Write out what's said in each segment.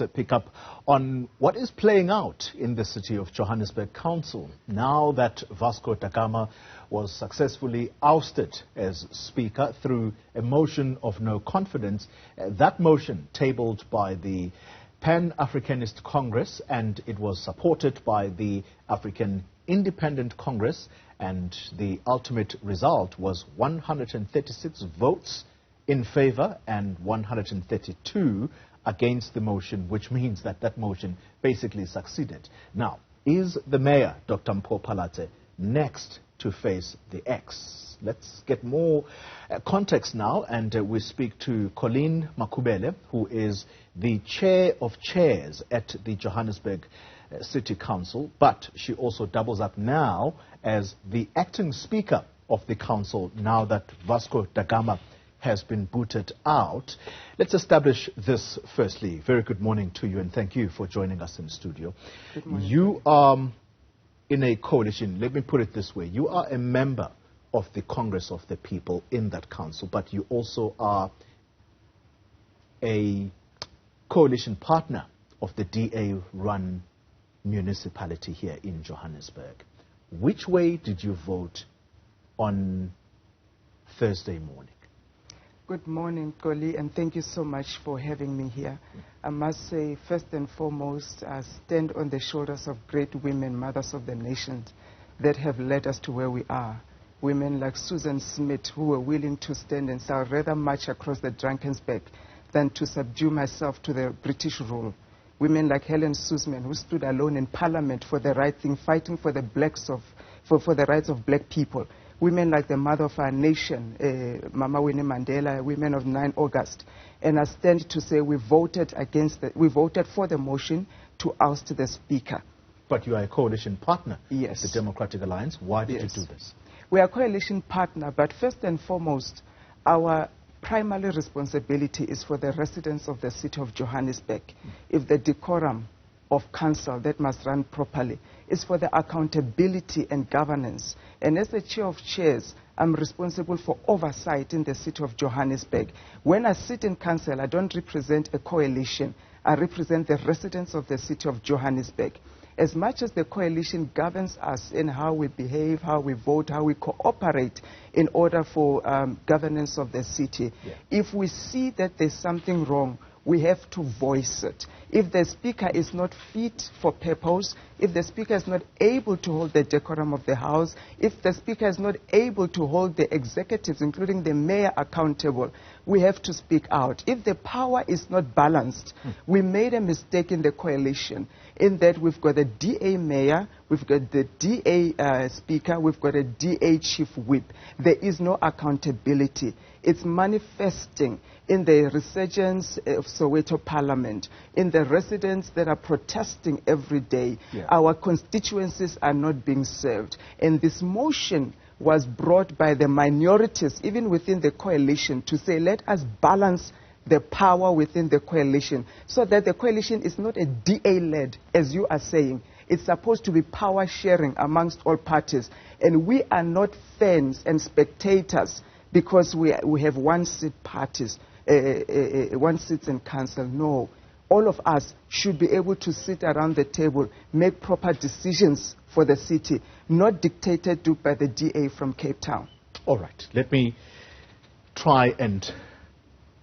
let's pick up on what is playing out in the city of Johannesburg Council now that Vasco da Gama was successfully ousted as Speaker through a motion of no confidence. That motion tabled by the Pan-Africanist Congress, and it was supported by the African Independent Congress, and the ultimate result was 136 votes in favor and 132 against the motion, which means that that motion basically succeeded. Now, is the mayor, Dr. Mpho Phalatse, next to face the X? Let's get more context now, and we speak to Colleen Makhubele, who is the chair of chairs at the Johannesburg City Council, but she also doubles up now as the acting speaker of the council now that Vasco da Gama has been booted out. Let's establish this firstly. Very good morning to you, and thank you for joining us in the studio. Good morning. You are in a coalition, let me put it this way. You are a member of the Congress of the People in that council, but you also are a coalition partner of the DA-run municipality here in Johannesburg. Which way did you vote on Thursday morning? Good morning, Xoli, and thank you so much for having me here. I must say, first and foremost, I stand on the shoulders of great women, mothers of the nations, that have led us to where we are. Women like Susan Smith, who were willing to stand and say, I'd rather march across the Drakensberg than to subdue myself to the British rule. Women like Helen Suzman, who stood alone in Parliament for the right thing, fighting for the for the rights of black people. Women like the mother of our nation, Mama Winnie Mandela, women of 9 August. And I stand to say we voted for the motion to oust the Speaker. But you are a coalition partner. Yes. The Democratic Alliance. Why did you do this? We are a coalition partner, but first and foremost, our primary responsibility is for the residents of the city of Johannesburg. If the decorum of council that must run properly is for the accountability and governance. And as the chair of chairs, I'm responsible for oversight in the city of Johannesburg. When I sit in council, I don't represent a coalition. I represent the residents of the city of Johannesburg. As much as the coalition governs us in how we behave, how we vote, how we cooperate in order for governance of the city, if we see that there's something wrong, we have to voice it. If the Speaker is not fit for purpose, if the Speaker is not able to hold the decorum of the House, if the Speaker is not able to hold the executives, including the mayor, accountable, we have to speak out. If the power is not balanced, we made a mistake in the coalition in that we've got a DA mayor, we've got the DA speaker, we've got a DA chief whip. There is no accountability. It's manifesting in the resurgence of Soweto Parliament, in the residents that are protesting every day. Our constituencies are not being served. And this motion was brought by the minorities, even within the coalition, to say, let us balance the power within the coalition so that the coalition is not a DA-led, as you are saying. It's supposed to be power sharing amongst all parties. And we are not fans and spectators because we have one-seat parties, one seat in council. No. All of us should be able to sit around the table, make proper decisions for the city, not dictated to by the DA from Cape Town. All right. Let me try and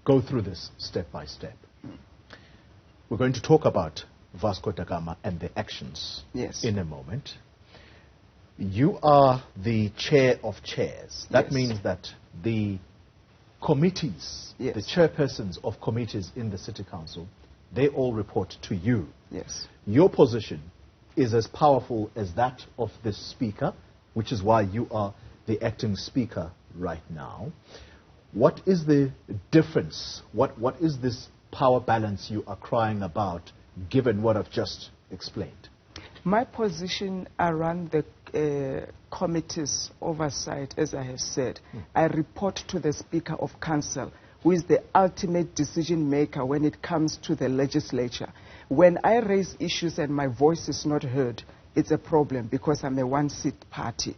go through this step by step. We're going to talk about Vasco da Gama and the actions in a moment. You are the chair of chairs. That means that the committees, the chairpersons of committees in the City Council, they all report to you. Yes. Your position is as powerful as that of the Speaker, which is why you are the acting Speaker right now. What is the difference? What is this power balance you are crying about, given what I've just explained? My position around the committee's oversight, as I have said, I report to the Speaker of Council, who is the ultimate decision maker when it comes to the legislature. When I raise issues and my voice is not heard, it's a problem because I'm a one-seat party.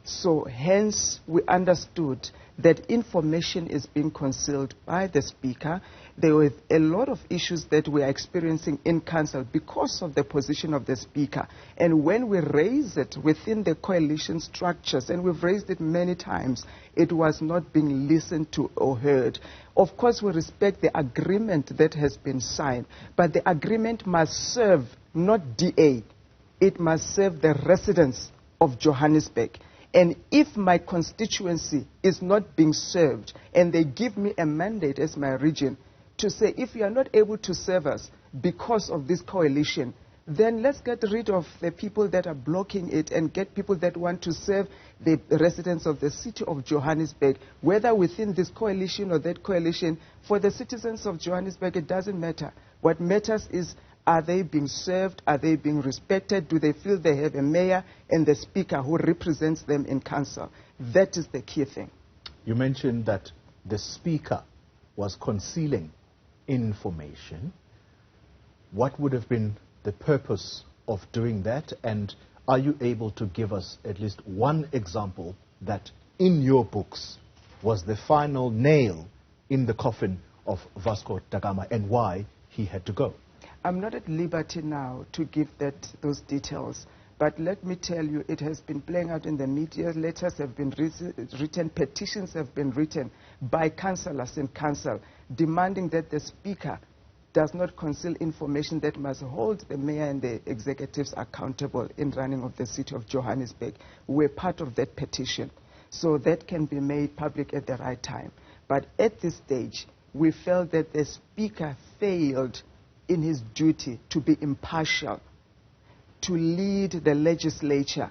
So hence we understood that information is being concealed by the Speaker. There were a lot of issues that we are experiencing in Council because of the position of the Speaker. And when we raise it within the coalition structures, and we've raised it many times, it was not being listened to or heard. Of course, we respect the agreement that has been signed, but the agreement must serve not DA. It must serve the residents of Johannesburg. And if my constituency is not being served, and they give me a mandate as my region to say, if you are not able to serve us because of this coalition, then let's get rid of the people that are blocking it and get people that want to serve the residents of the city of Johannesburg, whether within this coalition or that coalition. For the citizens of Johannesburg, it doesn't matter. What matters is, are they being served? Are they being respected? Do they feel they have a mayor and the Speaker who represents them in council? That is the key thing. You mentioned that the Speaker was concealing information. What would have been the purpose of doing that? And are you able to give us at least one example that in your books was the final nail in the coffin of Vasco da Gama and why he had to go? I'm not at liberty now to give those details, but let me tell you, it has been playing out in the media. Letters have been written, petitions have been written by councillors in council demanding that the Speaker does not conceal information that must hold the mayor and the executives accountable in running of the city of Johannesburg. We're part of that petition, so that can be made public at the right time. But at this stage, we felt that the Speaker failed in his duty to be impartial, to lead the legislature,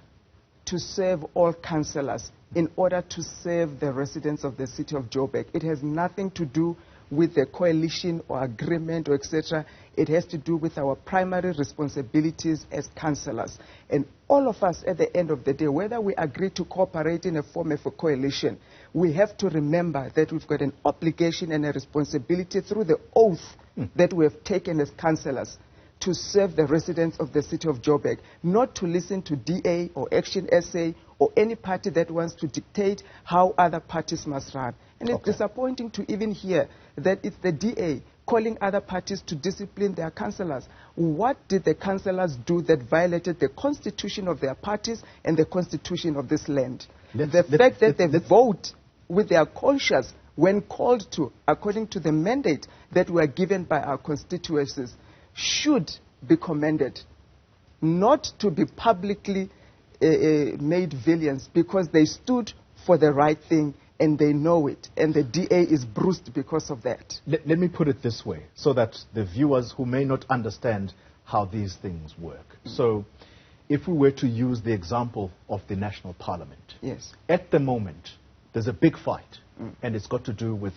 to serve all councillors in order to serve the residents of the city of Joburg. It has nothing to do with the coalition or agreement or etc. It has to do with our primary responsibilities as councillors. And all of us at the end of the day, whether we agree to cooperate in a form of a coalition, we have to remember that we've got an obligation and a responsibility through the oath that we have taken as councillors to serve the residents of the city of Joburg, not to listen to DA or Action SA or any party that wants to dictate how other parties must run. And it's disappointing to even hear that it's the DA calling other parties to discipline their councillors. What did the councillors do that violated the constitution of their parties and the constitution of this land? The fact that they vote with their conscience when called to, according to the mandate that were given by our constituencies, should be commended, not to be publicly made villains, because they stood for the right thing and they know it, and the DA is bruised because of that. Let me put it this way, so that the viewers who may not understand how these things work. So, if we were to use the example of the National Parliament, yes, at the moment, there's a big fight, and it's got to do with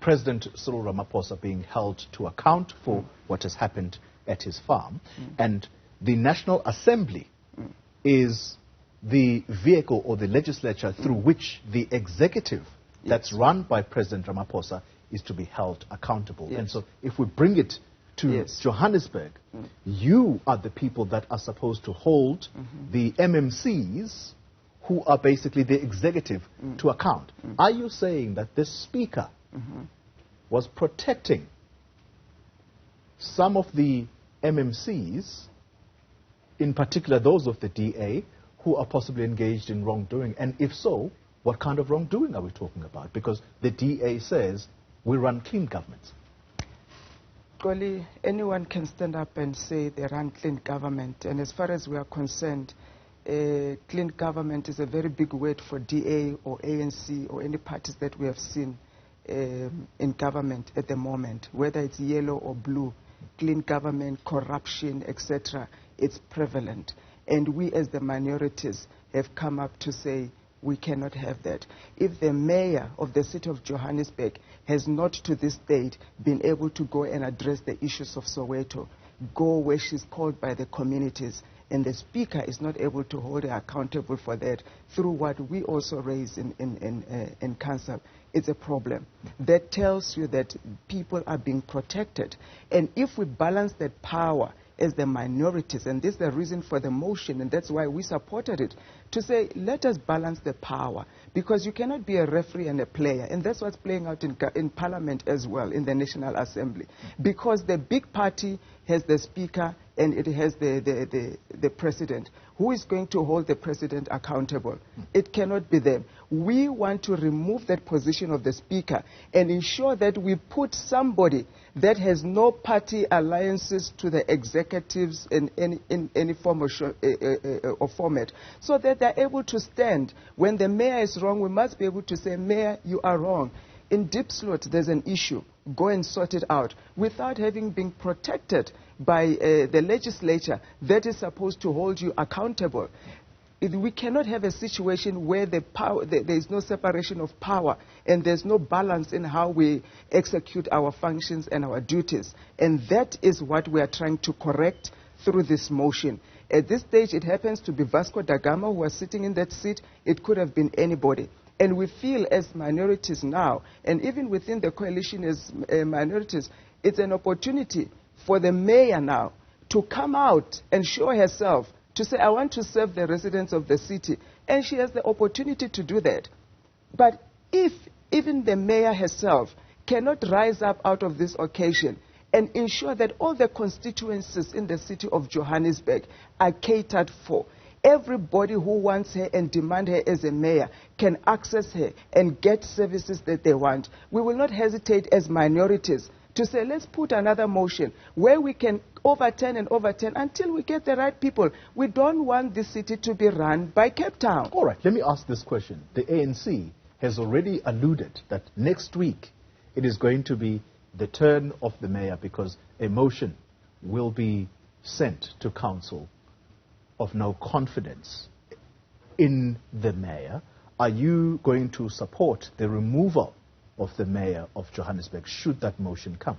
President Cllr Ramaphosa being held to account for what has happened at his farm, and the National Assembly is the vehicle or the legislature through which the executive that's run by President Ramaphosa is to be held accountable. Yes. And so if we bring it to Johannesburg, you are the people that are supposed to hold the MMCs who are basically the executive to account. Are you saying that this Speaker was protecting some of the MMCs, in particular those of the DA, who are possibly engaged in wrongdoing? And if so, what kind of wrongdoing are we talking about? Because the DA says we run clean governments. Xoli, anyone can stand up and say they run clean government. And as far as we are concerned, clean government is a very big word for DA or ANC or any parties that we have seen in government at the moment, whether it's yellow or blue. Clean government, corruption, etc., it's prevalent. And we as the minorities have come up to say we cannot have that. If the mayor of the city of Johannesburg has not to this date been able to go and address the issues of Soweto, go where she's called by the communities, and the Speaker is not able to hold her accountable for that through what we also raise in council, it's a problem. That tells you that people are being protected. And if we balance that power as the minorities, and this is the reason for the motion, and that's why we supported it, to say, let us balance the power, because you cannot be a referee and a player, and that's what's playing out in Parliament as well, in the National Assembly, because the big party has the Speaker and it has the President. Who is going to hold the President accountable? It cannot be them. We want to remove that position of the Speaker and ensure that we put somebody that has no party alliances to the executives in any form or format, so that they're able to stand. When the mayor is wrong, we must be able to say, Mayor, you are wrong. In Diepsloot, there's an issue. Go and sort it out without having been protected by the legislature that is supposed to hold you accountable. We cannot have a situation where there is no separation of power and there's no balance in how we execute our functions and our duties. And that is what we are trying to correct through this motion. At this stage, it happens to be Vasco da Gama who was sitting in that seat. It could have been anybody. And we feel as minorities now, and even within the coalition as minorities, it's an opportunity for the mayor now to come out and show herself, to say, I want to serve the residents of the city. And she has the opportunity to do that. But if even the mayor herself cannot rise up out of this occasion and ensure that all the constituencies in the city of Johannesburg are catered for, everybody who wants her and demand her as a mayor can access her and get services that they want. We will not hesitate as minorities to say, let's put another motion where we can overturn and overturn until we get the right people. We don't want this city to be run by Cape Town. All right, let me ask this question. The ANC has already alluded that next week it is going to be the turn of the mayor, because a motion will be sent to council of no confidence in the mayor. Are you going to support the removal of the mayor of Johannesburg should that motion come?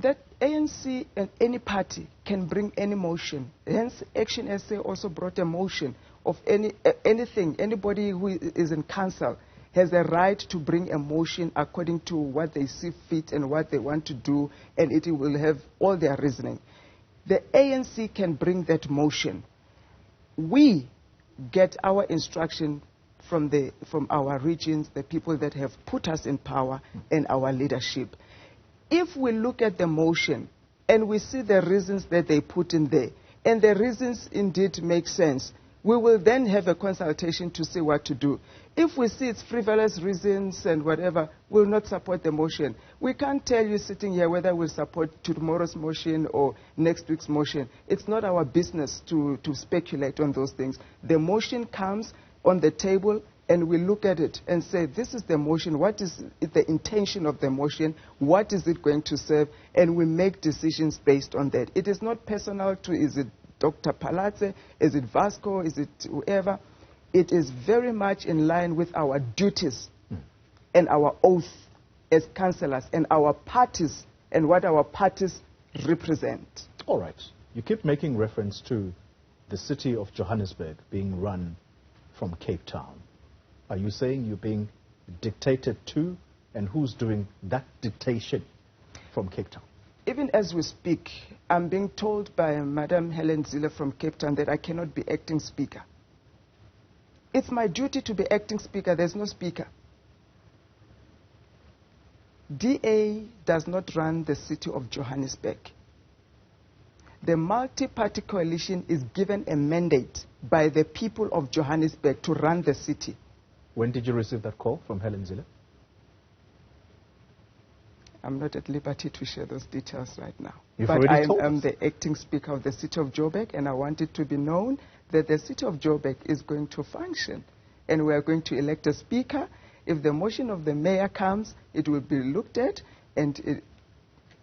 That ANC and any party can bring any motion. Hence, Action SA also brought a motion of anything. Anybody who is in council has a right to bring a motion according to what they see fit and what they want to do, and it will have all their reasoning. The ANC can bring that motion. We get our instruction from our regions, the people that have put us in power, and our leadership. If we look at the motion and we see the reasons that they put in there, and the reasons indeed make sense, we will then have a consultation to see what to do. If we see it's frivolous reasons and whatever, we'll not support the motion. We can't tell you sitting here whether we'll support tomorrow's motion or next week's motion. It's not our business to speculate on those things. The motion comes on the table and we look at it and say, this is the motion, what is the intention of the motion, what is it going to serve, and we make decisions based on that. It is not personal to, is it Dr. Palatse, is it Vasco, is it whoever. It is very much in line with our duties and our oath as councillors and our parties and what our parties represent. All right. You keep making reference to the city of Johannesburg being run from Cape Town. Are you saying you're being dictated to, and who's doing that dictation from Cape Town? Even as we speak, I'm being told by Madam Helen Zille from Cape Town that I cannot be acting speaker. It's my duty to be acting speaker. There's no speaker. DA does not run the city of Johannesburg. The multi-party coalition is given a mandate by the people of Johannesburg to run the city. When did you receive that call from Helen Zille? I'm not at liberty to share those details right now. But I am the acting speaker of the city of Joburg, and I want it to be known that the city of Joburg is going to function. And we are going to elect a speaker. If the motion of the mayor comes, it will be looked at, and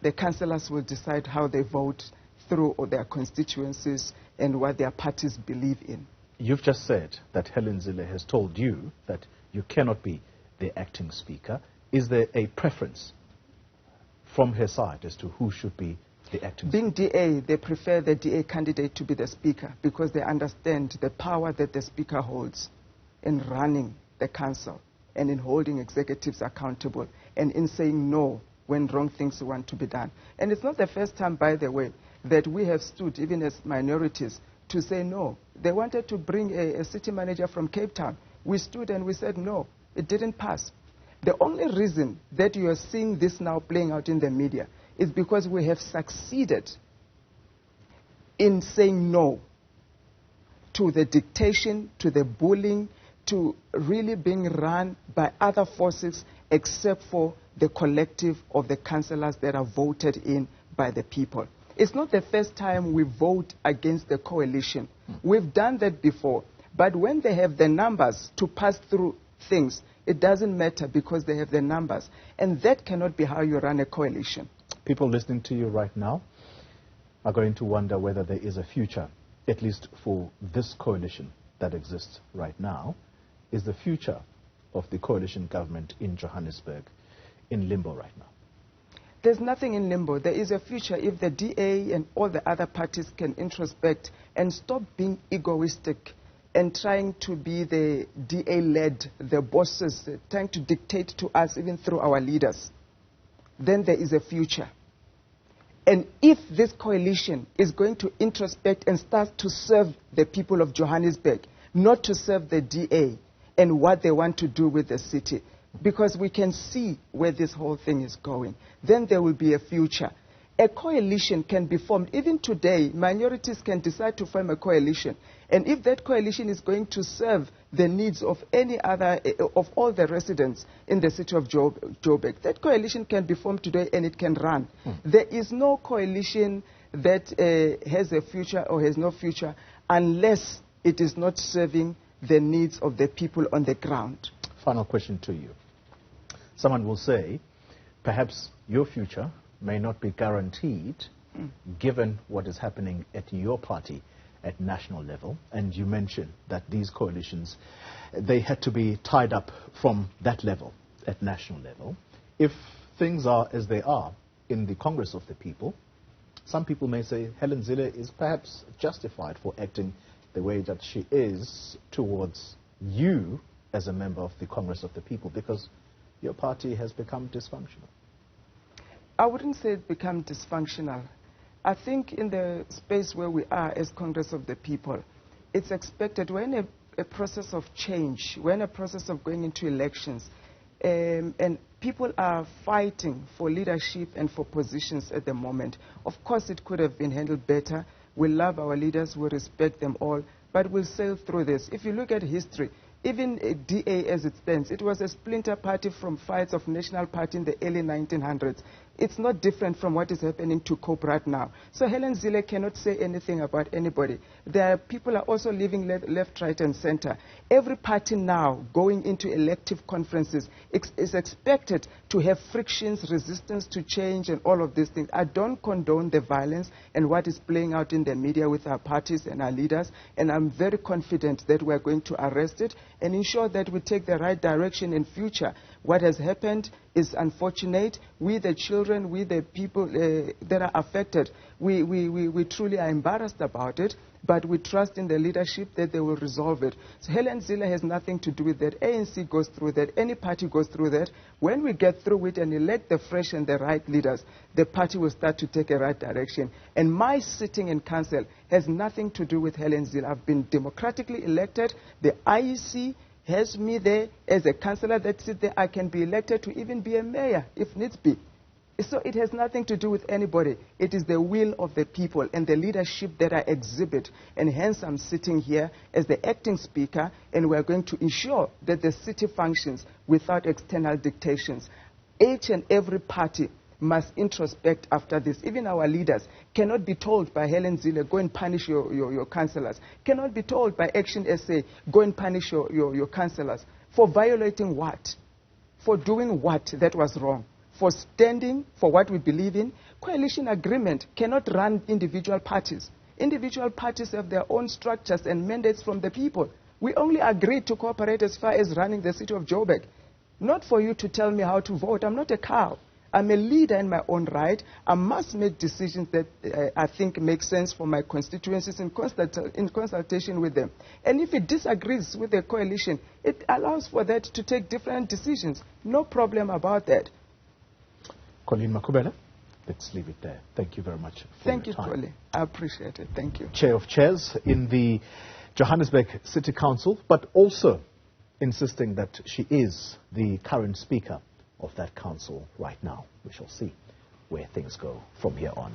the councillors will decide how they vote through their constituencies and what their parties believe in. You've just said that Helen Zille has told you that you cannot be the acting speaker. Is there a preference from her side as to who should be the acting speaker? Being DA, they prefer the DA candidate to be the speaker because they understand the power that the speaker holds in running the council and in holding executives accountable and in saying no when wrong things want to be done. And it's not the first time, by the way, that we have stood, even as minorities, to say no. They wanted to bring a city manager from Cape Town. We stood and we said no. It didn't pass. The only reason that you are seeing this now playing out in the media is because we have succeeded in saying no to the dictation, to the bullying, to really being run by other forces except for the collective of the councillors that are voted in by the people. It's not the first time we vote against the coalition. We've done that before. But when they have the numbers to pass through things, it doesn't matter because they have the numbers. And that cannot be how you run a coalition. People listening to you right now are going to wonder whether there is a future, at least for this coalition that exists right now. Is the future of the coalition government in Johannesburg in limbo right now? There's nothing in limbo. There is a future if the DA and all the other parties can introspect and stop being egoistic and trying to be the DA-led, the bosses, trying to dictate to us even through our leaders. Then there is a future. And if this coalition is going to introspect and start to serve the people of Johannesburg, not to serve the DA and what they want to do with the city, because we can see where this whole thing is going, then there will be a future. A coalition can be formed. Even today, minorities can decide to form a coalition. And if that coalition is going to serve the needs of any other, of all the residents in the city of Joburg, that coalition can be formed today and it can run. There is no coalition that has a future or has no future unless it is not serving the needs of the people on the ground. Final question to you. Someone will say, perhaps your future may not be guaranteed given what is happening at your party at national level. And you mentioned that these coalitions, they had to be tied up from that level, at national level. If things are as they are in the Congress of the People, some people may say Helen Zille is perhaps justified for acting the way that she is towards you as a member of the Congress of the People, because your party has become dysfunctional. I wouldn't say it's become dysfunctional. I think in the space where we are as Congress of the People, it's expected when a process of change, when a process of going into elections, and people are fighting for leadership and for positions at the moment. Of course, it could have been handled better. We love our leaders, we respect them all, but we'll sail through this. If you look at history, even DA as it stands, it was a splinter party from fights of National Party in the early 1900s. It's not different from what is happening to COPE right now. So Helen Zille cannot say anything about anybody. There are people are also leaving left, right, and center. Every party now going into elective conferences is expected to have frictions, resistance to change, and all of these things. I don't condone the violence and what is playing out in the media with our parties and our leaders, and I'm very confident that we're going to arrest it and ensure that we take the right direction in future. What has happened is unfortunate. We, the children, we, the people that are affected, we truly are embarrassed about it, but we trust in the leadership that they will resolve it. So Helen Zille has nothing to do with that. ANC goes through that. Any party goes through that. When we get through it and elect the fresh and the right leaders, the party will start to take a right direction. And my sitting in council has nothing to do with Helen Zille. I've been democratically elected. The IEC has me there as a councillor that sits there. I can be elected to even be a mayor if needs be. So it has nothing to do with anybody. It is the will of the people and the leadership that I exhibit. And hence I'm sitting here as the acting speaker, and we're going to ensure that the city functions without external dictations. Each and every party must introspect after this. Even our leaders cannot be told by Helen Zille, go and punish your councillors. Cannot be told by Action SA, go and punish your councillors. For violating what? For doing what that was wrong? For standing for what we believe in? Coalition agreement cannot run individual parties. Individual parties have their own structures and mandates from the people. We only agreed to cooperate as far as running the city of Joburg. Not for you to tell me how to vote. I'm not a cow. I'm a leader in my own right. I must make decisions that I think make sense for my constituencies in consultation with them. And if it disagrees with the coalition, it allows for that to take different decisions. No problem about that. Colleen Makhubele, let's leave it there. Thank you very much for Thank your you, time. Xoli. I appreciate it. Thank you. Chair of Chairs in the Johannesburg City Council, but also insisting that she is the current Speaker of that council right now. We shall see where things go from here on.